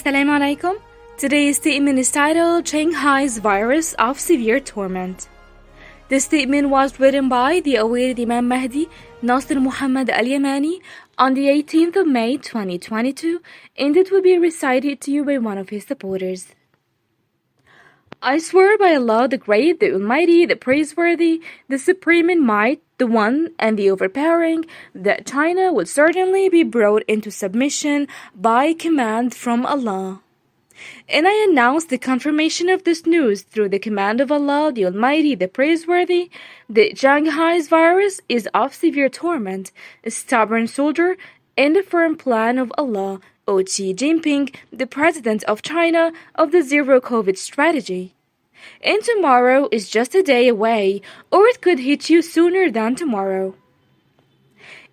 Assalamu alaikum. Today's statement is titled Shanghai's Virus of Severe Torment. This statement was written by the awaited Imam Mahdi, Nasser Mohammed Al-Yamani, on the 18th of May 2022, and it will be recited to you by one of his supporters. I swear by Allah the Great, the Almighty, the Praiseworthy, the Supreme in Might, the One and the Overpowering, that China would certainly be brought into submission by command from Allah. And I announce the confirmation of this news through the command of Allah, the Almighty, the Praiseworthy, that Shanghai's virus is of severe torment, a stubborn soldier, and a firm plan of Allah, Xi Jinping, the President of China, of the Zero COVID strategy. And tomorrow is just a day away, or it could hit you sooner than tomorrow.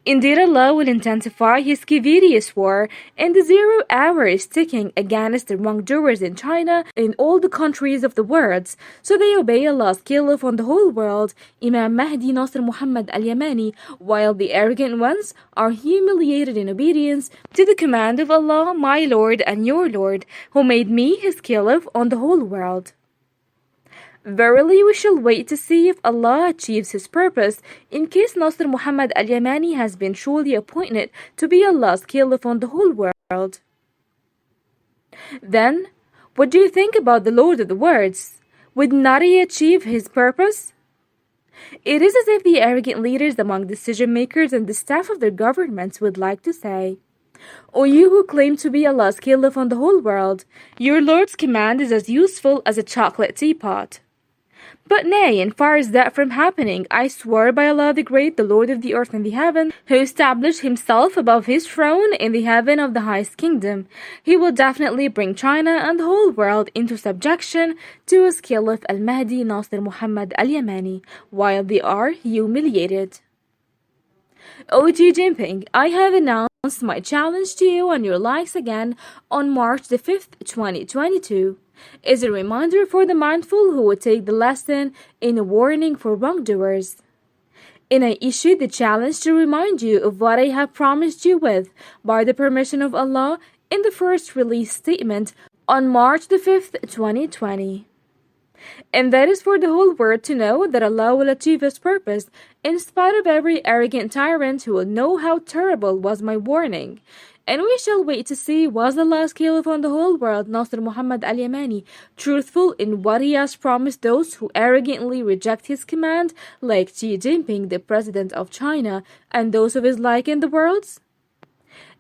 Indeed, Allah will intensify His cavitious war, and the 0 hour is ticking against the wrongdoers in China and all the countries of the world, so they obey Allah's caliph on the whole world, Imam Mahdi Nasser Muhammad Al-Yamani, while the arrogant ones are humiliated in obedience to the command of Allah, my Lord and your Lord, who made me His caliph on the whole world. Verily, we shall wait to see if Allah achieves His purpose, in case Nasser Muhammad Al-Yamani has been truly appointed to be Allah's caliph on the whole world. Then, what do you think about the Lord of the words? Would not He achieve His purpose? It is as if the arrogant leaders among decision makers and the staff of their governments would like to say, O you who claim to be Allah's caliph on the whole world, your Lord's command is as useful as a chocolate teapot. But nay, and far is that from happening, I swear by Allah the Great, the Lord of the earth and the heaven, who established Himself above His throne in the heaven of the highest kingdom. He will definitely bring China and the whole world into subjection to His Caliph Al-Mahdi Nasser Muhammad Al-Yamani, while they are humiliated. Xi Jinping, I have announced my challenge to you and your likes again on March the 5th, 2022. Is a reminder for the mindful who would take the lesson in a warning for wrongdoers. And I issued the challenge to remind you of what I have promised you with, by the permission of Allah, in the first release statement on March the 5th, 2020. And that is for the whole world to know that Allah will achieve His purpose, in spite of every arrogant tyrant who will know how terrible was my warning. And we shall wait to see, was Allah's caliph on the whole world, Nasser Muhammad Al-Yamani, truthful in what he has promised those who arrogantly reject his command, like Xi Jinping, the President of China, and those of his like in the world?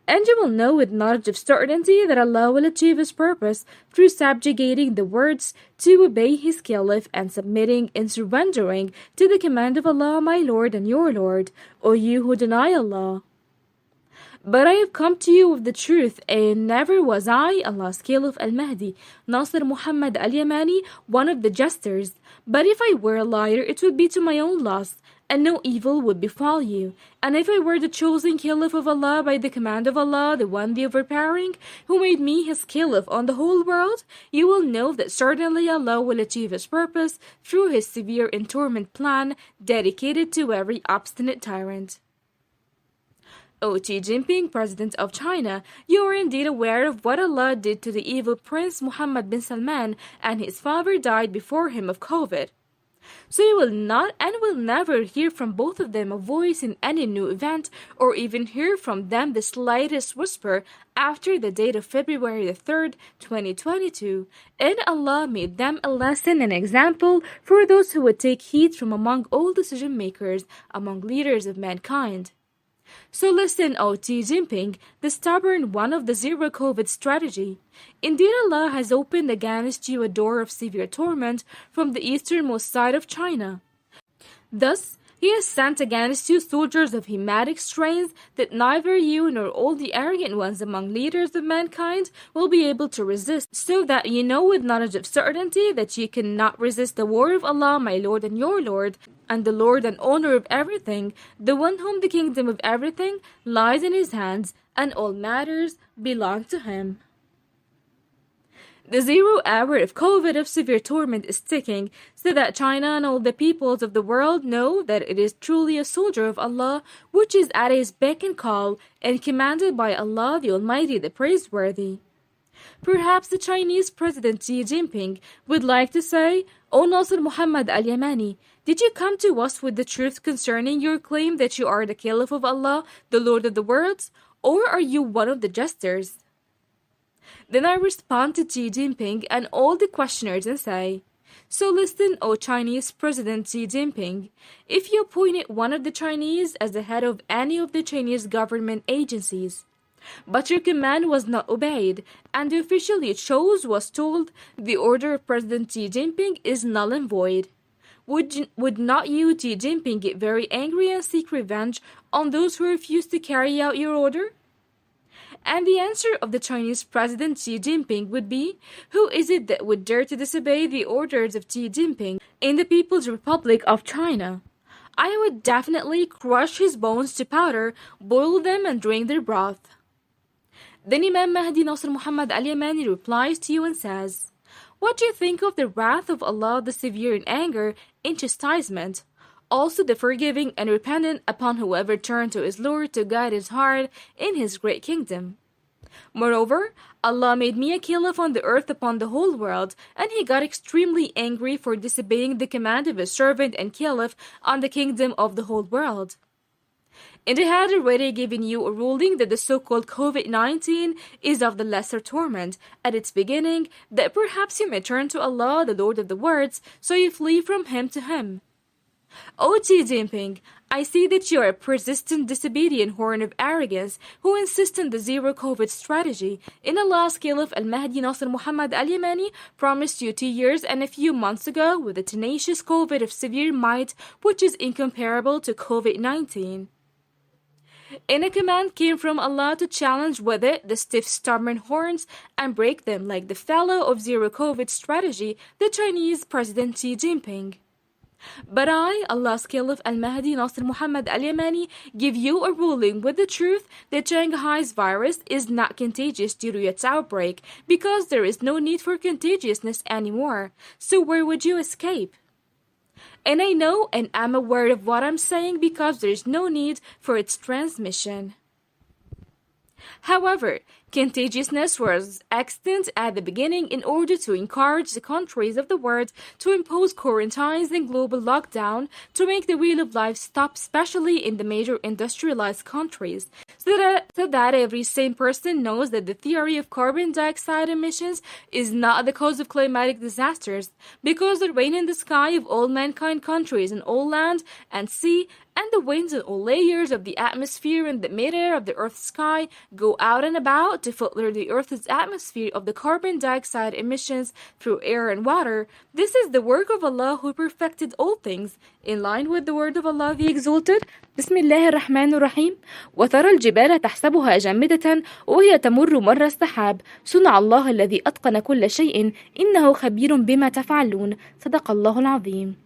And you will know with knowledge of certainty that Allah will achieve His purpose through subjugating the words to obey His caliph and submitting and surrendering to the command of Allah, my Lord and your Lord, O you who deny Allah. But I have come to you with the truth, and never was I, Allah's Caliph Al-Mahdi, Nasser Muhammad Al-Yamani, one of the jesters. But if I were a liar, it would be to my own loss, and no evil would befall you. And if I were the chosen Caliph of Allah by the command of Allah, the One, the Overpowering, who made me His Caliph on the whole world, you will know that certainly Allah will achieve His purpose through His severe and torment plan, dedicated to every obstinate tyrant. Xi Jinping, President of China, you are indeed aware of what Allah did to the evil Prince Mohammed bin Salman, and his father died before him of COVID. So you will not and will never hear from both of them a voice in any new event, or even hear from them the slightest whisper after the date of February the 3rd, 2022. And Allah made them a lesson and example for those who would take heed from among all decision makers, among leaders of mankind. So listen, Xi Jinping, the stubborn one of the Zero COVID strategy. Indeed, Allah has opened against you a door of severe torment from the easternmost side of China. Thus, He has sent against you soldiers of hematic strains that neither you nor all the arrogant ones among leaders of mankind will be able to resist, so that ye know with knowledge of certainty that ye cannot resist the war of Allah, my Lord and your Lord, and the Lord and owner of everything, the one whom the kingdom of everything lies in His hands, and all matters belong to Him. The 0 hour of COVID of severe torment is ticking, so that China and all the peoples of the world know that it is truly a soldier of Allah, which is at His beck and call, and commanded by Allah the Almighty, the Praiseworthy. Perhaps the Chinese President Xi Jinping would like to say, O Nasser Mohammed Al-Yamani, did you come to us with the truth concerning your claim that you are the Caliph of Allah, the Lord of the worlds, or are you one of the jesters? Then I respond to Xi Jinping and all the questioners and say, so listen, O Chinese President Xi Jinping, if you appointed one of the Chinese as the head of any of the Chinese government agencies, but your command was not obeyed, and the official you chose was told the order of President Xi Jinping is null and void, would not you, Xi Jinping, get very angry and seek revenge on those who refused to carry out your order? And the answer of the Chinese President Xi Jinping would be, who is it that would dare to disobey the orders of Xi Jinping in the People's Republic of China? I would definitely crush his bones to powder, boil them and drink their broth. Then Imam Mahdi Nasser Muhammad Al-Yamani replies to you and says, what do you think of the wrath of Allah, the severe in anger, in chastisement, also the forgiving and repentant upon whoever turned to his Lord to guide his heart in his great kingdom? Moreover, Allah made me a caliph on the earth upon the whole world, and he got extremely angry for disobeying the command of his servant and caliph on the kingdom of the whole world. And I had already given you a ruling that the so-called COVID-19 is of the lesser torment at its beginning, that perhaps you may turn to Allah, the Lord of the worlds, so you flee from him to him. O Xi Jinping, I see that you are a persistent, disobedient horn of arrogance who insist on the zero-COVID strategy. In Allah's Caliph Al-Mahdi Nasser Muhammad Al-Yamani promised you 2 years and a few months ago with a tenacious COVID of severe might, which is incomparable to COVID-19. And a command came from Allah to challenge with it the stiff, stubborn horns and break them like the fellow of zero-COVID strategy, the Chinese President Xi Jinping. But I, Allah's Caliph Al-Mahdi Nasser Muhammad Al-Yamani, give you a ruling with the truth that Shanghai's virus is not contagious due to its outbreak, because there is no need for contagiousness anymore. So where would you escape? And I know and am aware of what I'm saying because there is no need for its transmission. However, contagiousness was extant at the beginning in order to encourage the countries of the world to impose quarantines and global lockdown to make the wheel of life stop, especially in the major industrialized countries, so that every sane person knows that the theory of carbon dioxide emissions is not the cause of climatic disasters, because the rain in the sky of all mankind countries and all land and sea and the winds and all layers of the atmosphere and the mid-air of the Earth's sky go out and about to filter the Earth's atmosphere of the carbon dioxide emissions through air and water. This is the work of Allah who perfected all things, in line with the word of Allah the Exalted. بسم الله الرحمن الرحيم. وترى الجبال تحسبها جامدة وهي تمر مر السحاب صنع الله الذي أتقن كل شيء إنه خبير بما تفعلون صدق الله العظيم.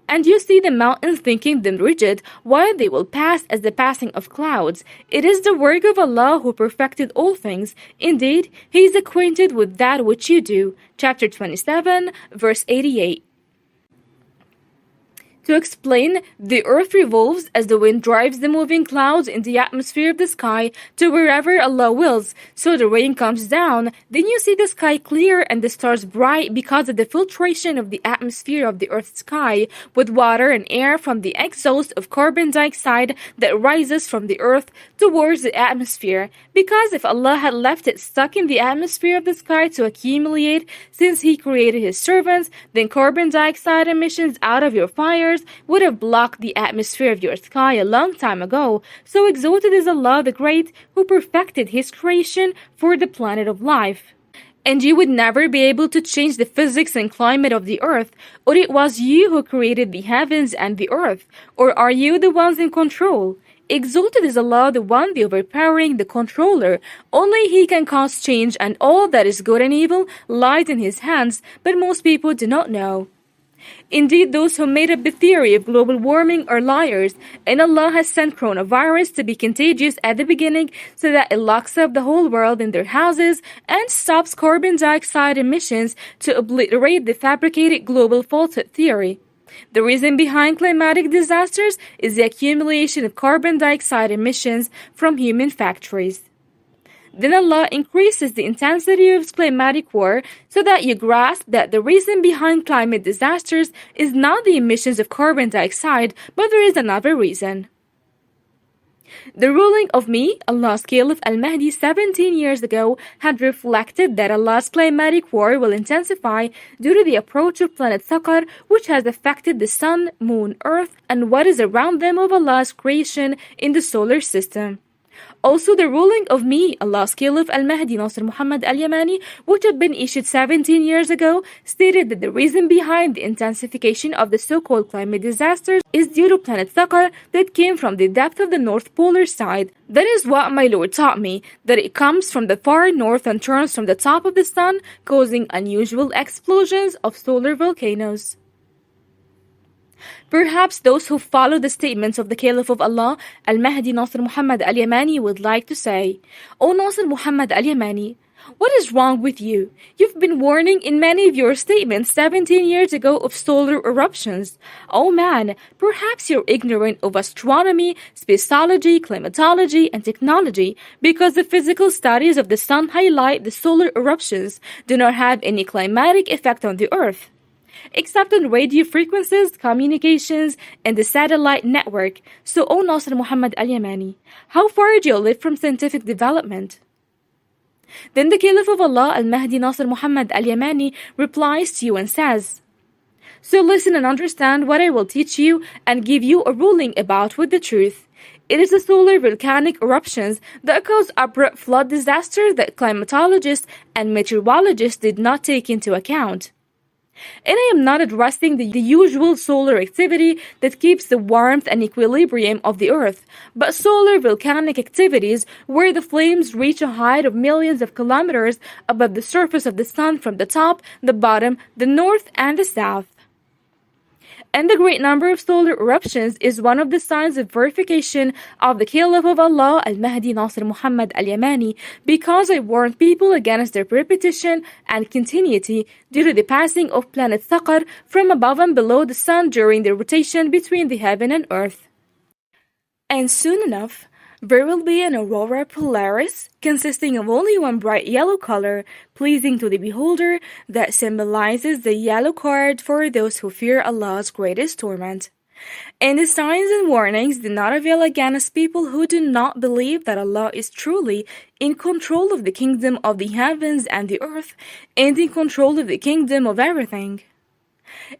And you see the mountains thinking them rigid, while they will pass as the passing of clouds. It is the work of Allah who perfected all things. Indeed, He is acquainted with that which you do. Chapter 27, verse 88. To explain, the earth revolves as the wind drives the moving clouds in the atmosphere of the sky to wherever Allah wills. So the rain comes down, then you see the sky clear and the stars bright because of the filtration of the atmosphere of the earth's sky with water and air from the exhaust of carbon dioxide that rises from the earth towards the atmosphere. Because if Allah had left it stuck in the atmosphere of the sky to accumulate since He created His servants, then carbon dioxide emissions out of your fires would have blocked the atmosphere of your sky a long time ago. So exalted is Allah the Great, who perfected His creation for the planet of life. And you would never be able to change the physics and climate of the earth, or it was you who created the heavens and the earth, or are you the ones in control? Exalted is Allah, the one, the overpowering, the controller. Only He can cause change, and all that is good and evil lies in His hands, but most people do not know. Indeed, those who made up the theory of global warming are liars, and Allah has sent coronavirus to be contagious at the beginning so that it locks up the whole world in their houses and stops carbon dioxide emissions to obliterate the fabricated global falsehood theory. The reason behind climatic disasters is the accumulation of carbon dioxide emissions from human factories. Then Allah increases the intensity of climatic war so that you grasp that the reason behind climate disasters is not the emissions of carbon dioxide, but there is another reason. The ruling of me, Allah's Caliph Al-Mahdi 17 years ago, had reflected that Allah's climatic war will intensify due to the approach of planet Saqar, which has affected the sun, moon, earth, and what is around them of Allah's creation in the solar system. Also, the ruling of me, Allah's Caliph Al-Mahdi Nasser Muhammad Al-Yamani, which had been issued 17 years ago, stated that the reason behind the intensification of the so-called climate disasters is due to planet Saqar that came from the depth of the North Polar side. That is what my Lord taught me, that it comes from the far north and turns from the top of the sun, causing unusual explosions of solar volcanoes. Perhaps those who follow the statements of the Caliph of Allah, Al-Mahdi Nasser Muhammad Al-Yamani, would like to say, O Nasser Muhammad Al-Yamani, what is wrong with you? You've been warning in many of your statements 17 years ago of solar eruptions. Oh man, perhaps you're ignorant of astronomy, spaceology, climatology, and technology, because the physical studies of the sun highlight the solar eruptions do not have any climatic effect on the earth, except on radio frequencies, communications, and the satellite network. So, O Nasser Muhammad Al-Yamani, how far do you live from scientific development? Then the Caliph of Allah, Al-Mahdi Nasser Muhammad Al-Yamani, replies to you and says, so listen and understand what I will teach you and give you a ruling about with the truth. It is the solar volcanic eruptions that cause abrupt flood disasters that climatologists and meteorologists did not take into account. And I am not addressing the usual solar activity that keeps the warmth and equilibrium of the earth, but solar volcanic activities where the flames reach a height of millions of kilometers above the surface of the sun from the top, the bottom, the north, and the south. And the great number of solar eruptions is one of the signs of verification of the Caliph of Allah, Al-Mahdi Nasser Muhammad Al-Yamani, because I warned people against their repetition and continuity due to the passing of planet Saqar from above and below the sun during the rotation between the heaven and earth. And soon enough, there will be an aurora polaris consisting of only one bright yellow color, pleasing to the beholder, that symbolizes the yellow card for those who fear Allah's greatest torment. And the signs and warnings do not avail against people who do not believe that Allah is truly in control of the kingdom of the heavens and the earth, and in control of the kingdom of everything.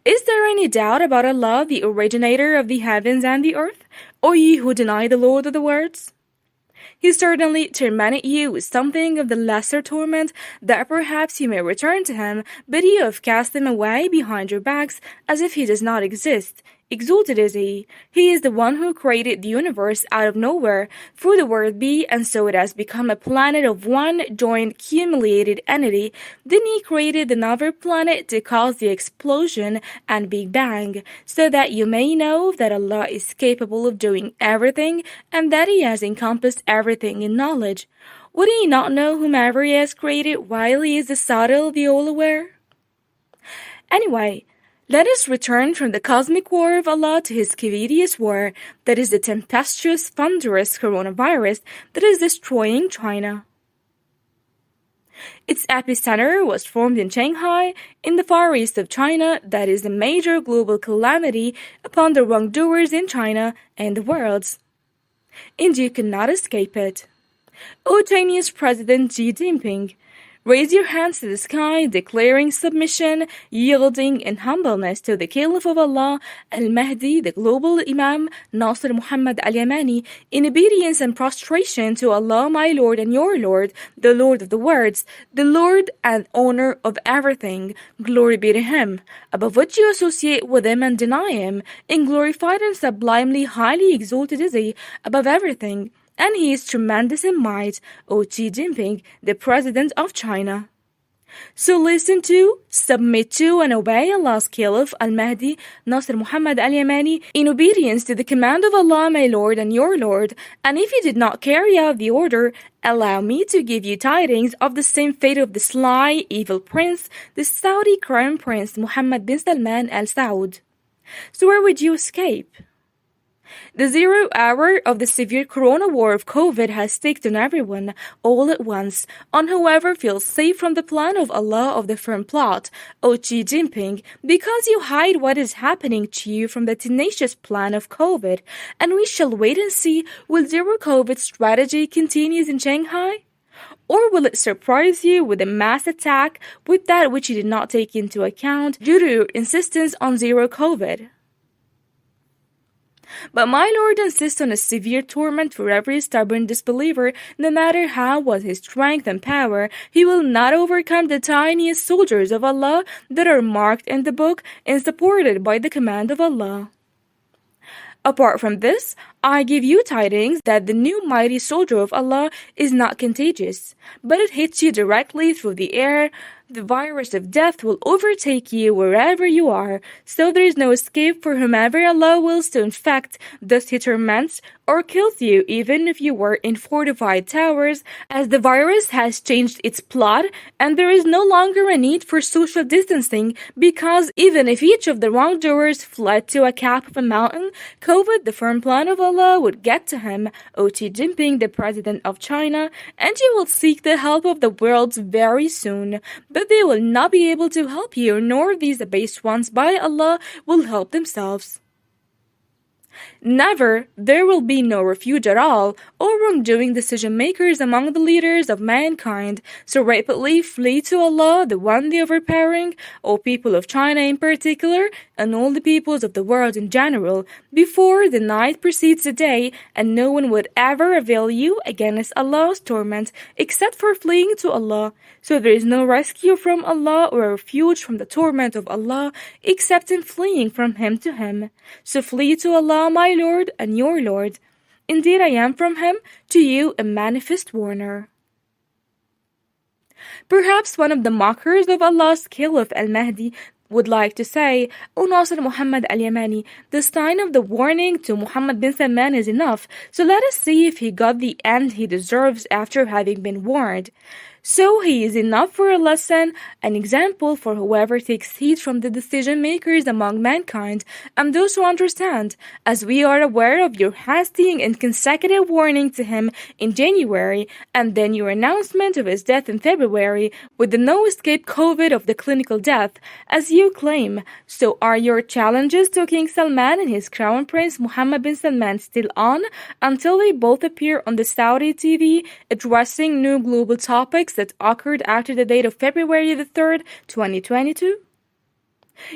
Is there any doubt about Allah, the originator of the heavens and the earth, O ye who deny the Lord of the words? He certainly tormented you with something of the lesser torment, that perhaps you may return to him, but you have cast him away behind your backs as if he does not exist. Exalted is he. He is the one who created the universe out of nowhere through the word be, and so it has become a planet of one joint cumulated entity. Then he created another planet to cause the explosion and Big Bang, so that you may know that Allah is capable of doing everything, and that he has encompassed everything in knowledge. Would he not know whomever he has created while he is the subtle, the all-aware? Anyway, let us return from the cosmic war of Allah to his cavitious war, that is the tempestuous, thunderous coronavirus that is destroying China. Its epicenter was formed in Shanghai, in the far east of China, that is a major global calamity upon the wrongdoers in China and the world. And you cannot escape it. O Chinese President Xi Jinping, raise your hands to the sky, declaring submission, yielding, and humbleness to the Caliph of Allah, Al-Mahdi, the global Imam, Nasser Muhammad Al-Yamani, in obedience and prostration to Allah, my Lord and your Lord, the Lord of the words, the Lord and owner of everything. Glory be to Him. Above which you associate with Him and deny Him, and glorified and sublimely highly exalted is He above everything. And he is tremendous in might, O Xi Jinping, the President of China. So listen to, submit to, and obey Allah's Caliph, Al-Mahdi, Nasser Muhammad Al-Yamani, in obedience to the command of Allah, my Lord and your Lord. And if you did not carry out the order, allow me to give you tidings of the same fate of the sly, evil prince, the Saudi crown prince, Mohammed bin Salman Al Saud. So where would you escape? The 0 hour of the severe corona war of COVID has staked on everyone, all at once, on whoever feels safe from the plan of Allah of the firm plot, O Xi Jinping, because you hide what is happening to you from the tenacious plan of COVID, and we shall wait and see will zero COVID strategy continues in Shanghai? Or will it surprise you with a mass attack with that which you did not take into account due to your insistence on zero COVID? But my Lord insists on a severe torment for every stubborn disbeliever, no matter how was his strength and power, he will not overcome the tiniest soldiers of Allah that are marked in the book and supported by the command of Allah. Apart from this, I give you tidings that the new mighty soldier of Allah is not contagious, but it hits you directly through the air. The virus of death will overtake you wherever you are, so there is no escape for whomever Allah wills to infect, thus he torments or kills you even if you were in fortified towers, as the virus has changed its plot and there is no longer a need for social distancing, because even if each of the wrongdoers fled to a cap of a mountain, COVID, the firm plan of Allah, would get to him, O Xi Jinping, the president of China, and you will seek the help of the world very soon. But they will not be able to help you, nor these abased ones by Allah will help themselves. Never, there will be no refuge at all, or wrongdoing decision-makers among the leaders of mankind, so rapidly flee to Allah, the one the overpowering, O people of China in particular, and all the peoples of the world in general, before the night precedes the day, and no one would ever avail you against Allah's torment, except for fleeing to Allah. So there is no rescue from Allah or a refuge from the torment of Allah, except in fleeing from Him to Him. So flee to Allah, my Lord and your Lord. Indeed, I am from Him to you a manifest warner. Perhaps one of the mockers of Allah's Caliph Al-Mahdi would like to say, O Nasser Mohammed Al-Yamani, the sign of the warning to Mohammed bin Salman is enough, so let us see if he got the end he deserves after having been warned. So he is enough for a lesson, an example for whoever takes heed from the decision-makers among mankind and those who understand, as we are aware of your hasty and consecutive warning to him in January, and then your announcement of his death in February, with the no-escape COVID of the clinical death, as you claim. So are your challenges to King Salman and his crown prince Mohammed bin Salman still on, until they both appear on the Saudi TV, addressing new global topics that occurred after the date of February the 3rd, 2022?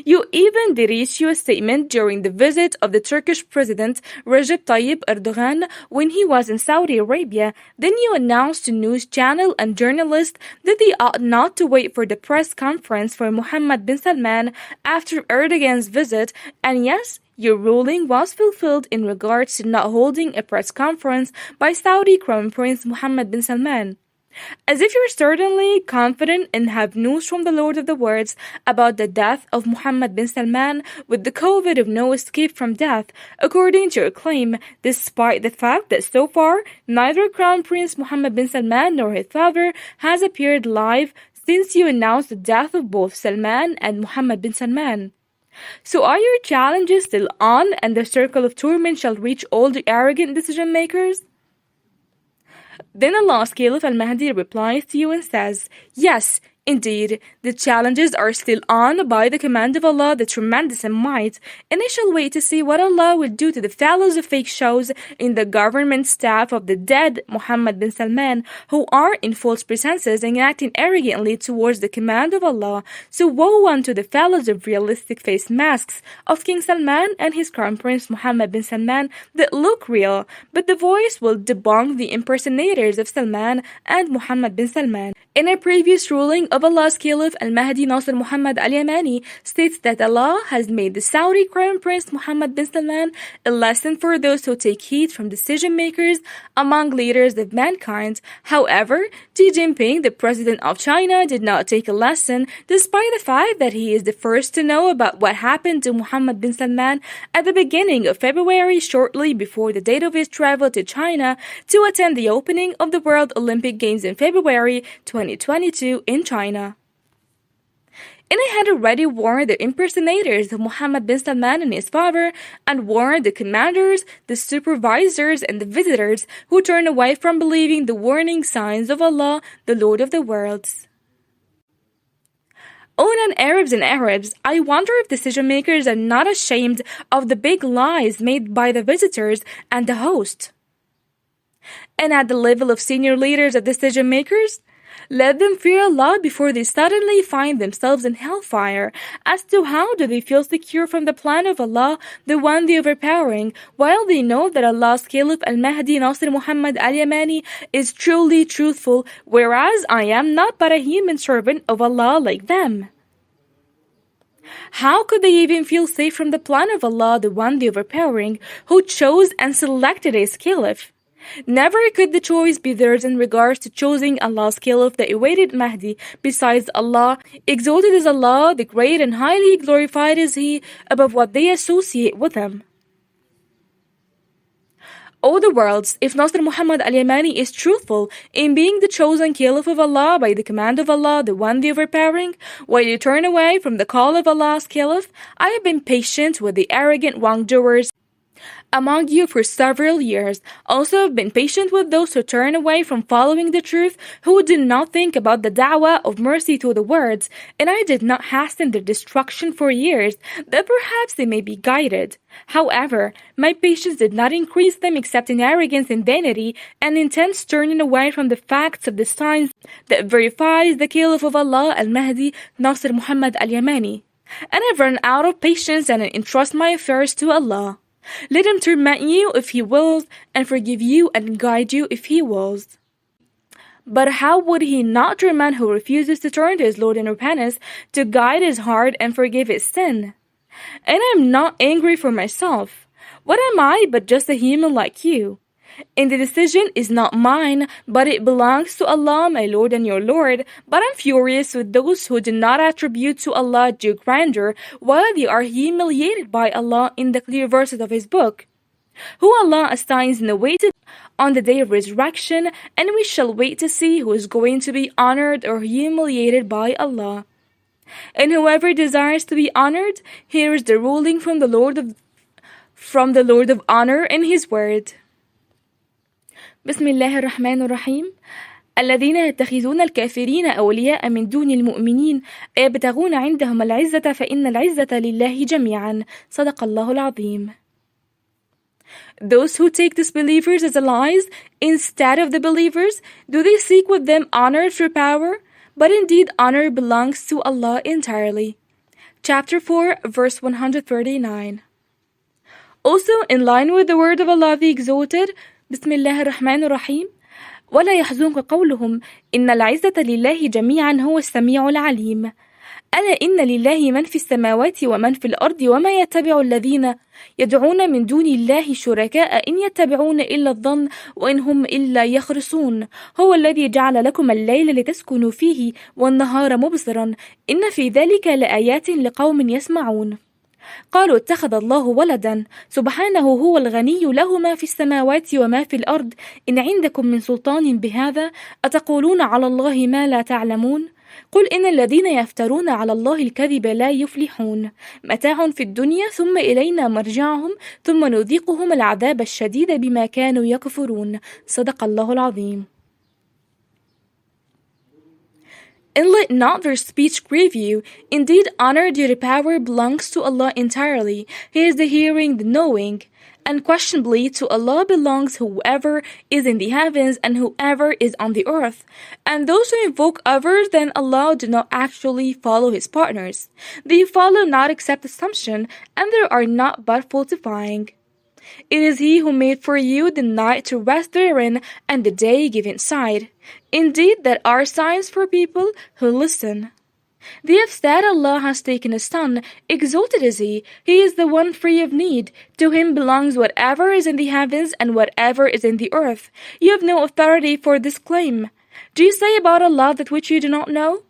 You even did issue a statement during the visit of the Turkish President Recep Tayyip Erdogan when he was in Saudi Arabia. Then you announced to news channel and journalists that they ought not to wait for the press conference for Mohammed bin Salman after Erdogan's visit, and yes, your ruling was fulfilled in regards to not holding a press conference by Saudi Crown Prince Mohammed bin Salman. As if you're certainly confident and have news from the Lord of the Words about the death of Mohammed bin Salman with the COVID of no escape from death, according to your claim, despite the fact that so far, neither Crown Prince Mohammed bin Salman nor his father has appeared live since you announced the death of both Salman and Mohammed bin Salman. So are your challenges still on, and the circle of torment shall reach all the arrogant decision-makers? Then Allah's Caliph Al-Mahdi replies to you and says, yes, indeed, the challenges are still on by the command of Allah, the tremendous in might, and I shall wait to see what Allah will do to the fellows of fake shows in the government staff of the dead Mohammed bin Salman, who are in false pretenses and acting arrogantly towards the command of Allah. So woe unto the fellows of realistic face masks of King Salman and his crown prince Mohammed bin Salman that look real, but the voice will debunk the impersonators of Salman and Mohammed bin Salman. In a previous ruling of Allah's Caliph Al-Mahdi Nasser Muhammad Al-Yamani states that Allah has made the Saudi Crown Prince Mohammed bin Salman a lesson for those who take heed from decision makers among leaders of mankind. However, Xi Jinping, the president of China, did not take a lesson, despite the fact that he is the first to know about what happened to Mohammed bin Salman at the beginning of February, shortly before the date of his travel to China to attend the opening of the World Olympic Games in February 2022 in China. And I had already warned the impersonators of Mohammed bin Salman and his father, and warned the commanders, the supervisors, and the visitors who turned away from believing the warning signs of Allah, the Lord of the worlds. O non-Arabs and Arabs, I wonder if decision makers are not ashamed of the big lies made by the visitors and the host. And at the level of senior leaders of decision makers, let them fear Allah before they suddenly find themselves in hellfire. As to how do they feel secure from the plan of Allah, the one the overpowering, while they know that Allah's Caliph Al-Mahdi Nasser Mohammed Al-Yamani is truly truthful, whereas I am not but a human servant of Allah like them. How could they even feel safe from the plan of Allah, the one the overpowering, who chose and selected his Caliph? Never could the choice be theirs in regards to choosing Allah's Caliph, the awaited Mahdi. Besides Allah, exalted is Allah, the great and highly glorified is He, above what they associate with Him. O the worlds, if Nasser Muhammad Al-Yamani is truthful in being the chosen Caliph of Allah by the command of Allah, the one the overpowering, while you turn away from the call of Allah's Caliph, I have been patient with the arrogant wrongdoers among you for several years. Also have been patient with those who turn away from following the truth, who do not think about the da'wah of mercy to the words, and I did not hasten their destruction for years, that perhaps they may be guided. However, my patience did not increase them except in arrogance and vanity, and intense turning away from the facts of the signs that verifies the Caliph of Allah, Al-Mahdi, Nasser Muhammad Al-Yamani. And I've run out of patience and I entrust my affairs to Allah. Let Him torment you if He wills, and forgive you and guide you if He wills. But how would He not torment who refuses to turn to his Lord in repentance, to guide his heart and forgive his sin? And I am not angry for myself. What am I but just a human like you? And the decision is not mine, but it belongs to Allah, my Lord and your Lord. But I'm furious with those who do not attribute to Allah due grandeur, while they are humiliated by Allah in the clear verses of His book, who Allah assigns in the way to on the day of resurrection, and we shall wait to see who is going to be honored or humiliated by Allah. And whoever desires to be honored, here is the ruling from the Lord of honor in His word. بسم الله الرحمن الرحيم. الذين يتخذون الكافرين أولياء من دون المؤمنين يبتغون عندهم العزة فإن العزة لله جميعا. صدق الله العظيم. Those who take disbelievers as allies instead of the believers, do they seek with them honor through power? But indeed honor belongs to Allah entirely. Chapter 4, verse 139. Also in line with the word of Allah the Exalted, بسم الله الرحمن الرحيم. ولا يحزنك قولهم إن العزة لله جميعا هو السميع العليم. ألا إن لله من في السماوات ومن في الأرض وما يتبع الذين يدعون من دون الله شركاء إن يتبعون إلا الظن وإن هم إلا يخرصون. هو الذي جعل لكم الليل لتسكنوا فيه والنهار مبصرا إن في ذلك لآيات لقوم يسمعون. قالوا اتخذ الله ولدا سبحانه هو الغني له ما في السماوات وما في الأرض إن عندكم من سلطان بهذا أتقولون على الله ما لا تعلمون قل إن الذين يفترون على الله الكذب لا يفلحون متاع في الدنيا ثم إلينا مرجعهم ثم نذيقهم العذاب الشديد بما كانوا يكفرون. صدق الله العظيم. And let not their speech grieve you. Indeed, honor due to power belongs to Allah entirely. He is the hearing, the knowing. Unquestionably, to Allah belongs whoever is in the heavens and whoever is on the earth. And those who invoke others than Allah do not actually follow His partners. They follow not except assumption, and they are not but falsifying. It is He who made for you the night to rest therein and the day give insight. Indeed, that are signs for people who listen. They have said Allah has taken a son. Exalted is He. He is the one free of need. To Him belongs whatever is in the heavens and whatever is in the earth. You have no authority for this claim. Do you say about Allah that which you do not know?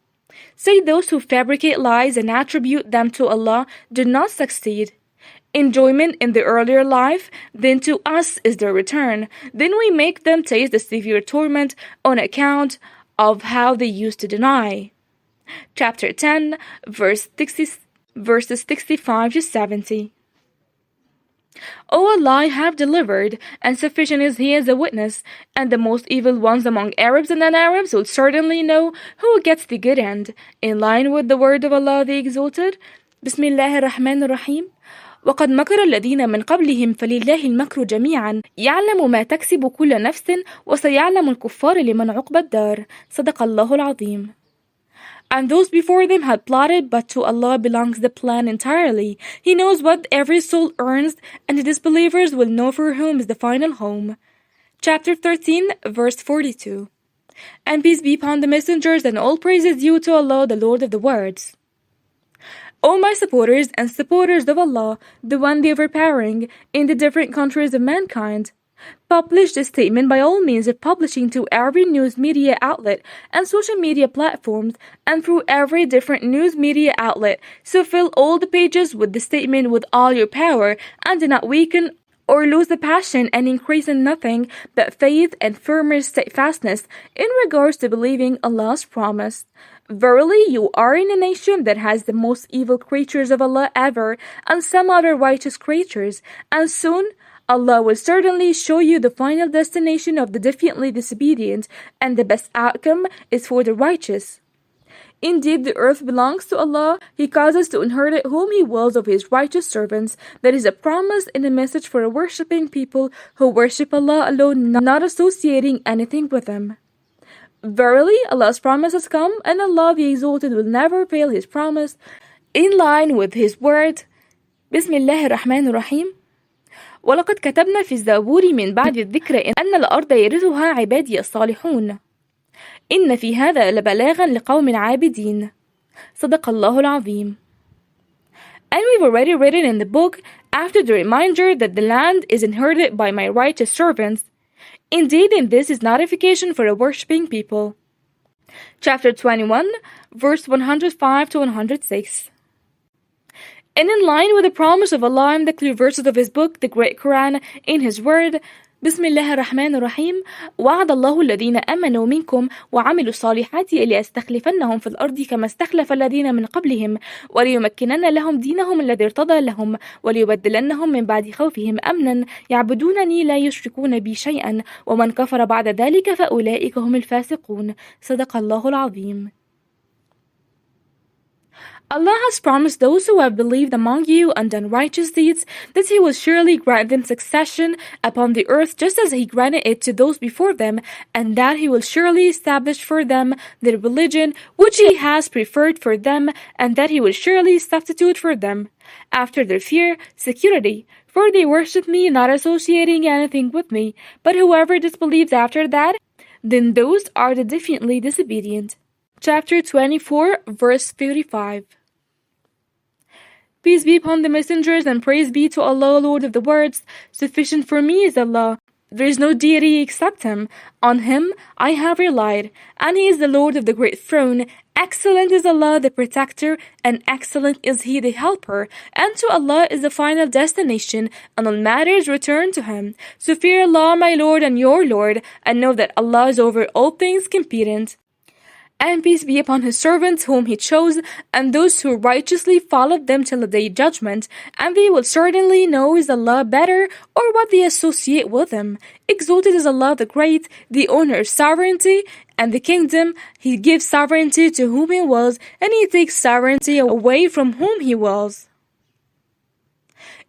Say those who fabricate lies and attribute them to Allah do not succeed. Enjoyment in the earlier life, then to us is their return. Then we make them taste the severe torment on account of how they used to deny. Chapter 10, verses 65 to 70. O Allah, I have delivered, and sufficient is He as a witness, and the most evil ones among Arabs and non-Arabs will certainly know who gets the good end, in line with the word of Allah the Exalted. Bismillah ar-Rahman ar-Rahim. وقد مكر الذين من قبلهم فلله المكر جميعا يعلم ما تكسب كل نفس وسيعلم الكفار لمن عقبى الدار. صدق الله العظيم. And those before them had plotted, but to Allah belongs the plan entirely. He knows what every soul earns, and the disbelievers will know for whom is the final home. Chapter 13, verse 42. And peace be upon the messengers, and all praise is due to Allah, the Lord of the words. O my supporters and supporters of Allah, the one the overpowering, in the different countries of mankind, publish this statement by all means of publishing to every news media outlet and social media platforms and through every different news media outlet. So fill all the pages with the statement with all your power, and do not weaken or lose the passion and increase in nothing but faith and firmer steadfastness in regards to believing Allah's promise. Verily, you are in a nation that has the most evil creatures of Allah ever, and some other righteous creatures, and soon Allah will certainly show you the final destination of the defiantly disobedient, and the best outcome is for the righteous. Indeed, the earth belongs to Allah. He causes to inherit whom He wills of His righteous servants. That is a promise and a message for a worshipping people who worship Allah alone, not associating anything with Him. Verily, Allah's promise has come, and Allah the Exalted will never fail His promise, in line with His word. Bismillah ar-Rahman ar-Rahim. ولقد كتبنا في الزبور من بعد الذكر أن الأرض يرثها عبادي الصالحون إن في هذا لبلاغا لقوم عابدين. صدق الله العظيم. And we've already written in the book, after the reminder that the land is inherited by my righteous servants. Indeed, in this is notification for a worshipping people. Chapter 21, verse 105 to 106. And in line with the promise of Allah and the clear verses of His book, the Great Quran, in His word, Bismillah ar-Rahman ar-Rahim. وعد الله الذين آمنوا منكم وعملوا الصالحات ليستخلفنهم في الأرض كما استخلف الذين من قبلهم وليمكنن لهم دينهم الذي ارتضى لهم وليبدلنهم من بعد خوفهم أمنا يعبدونني لا يشركون بي شيئا ومن كفر بعد ذلك فأولئك هم الفاسقون. صدق الله العظيم. Allah has promised those who have believed among you and done righteous deeds that He will surely grant them succession upon the earth just as He granted it to those before them, and that He will surely establish for them their religion which He has preferred for them, and that He will surely substitute for them, after their fear, security, for they worship Me not associating anything with Me. But whoever disbelieves after that, then those are the defiantly disobedient. Chapter 24, verse 55. Peace be upon the messengers, and praise be to Allah, Lord of the words. Sufficient for me is Allah. There is no deity except Him. On Him I have relied, and He is the Lord of the great throne. Excellent is Allah the protector, and excellent is He the helper. And to Allah is the final destination, and all matters return to Him. So fear Allah, my Lord and your Lord, and know that Allah is over all things competent. And peace be upon His servants whom He chose, and those who righteously followed them till the day of judgment, and they will certainly know is Allah better, or what they associate with Him. Exalted is Allah the Great, the owner of sovereignty and the kingdom. He gives sovereignty to whom He wills, and He takes sovereignty away from whom He wills.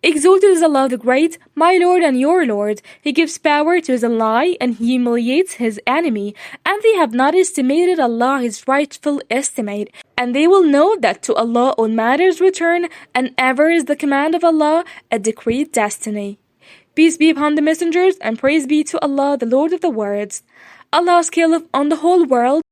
Exalted is Allah the Great, my Lord and your Lord. He gives power to His ally and He humiliates His enemy, and they have not estimated Allah His rightful estimate. And they will know that to Allah all matters return, and ever is the command of Allah a decreed destiny. Peace be upon the messengers, and praise be to Allah, the Lord of the words. Allah's caliph on the whole world,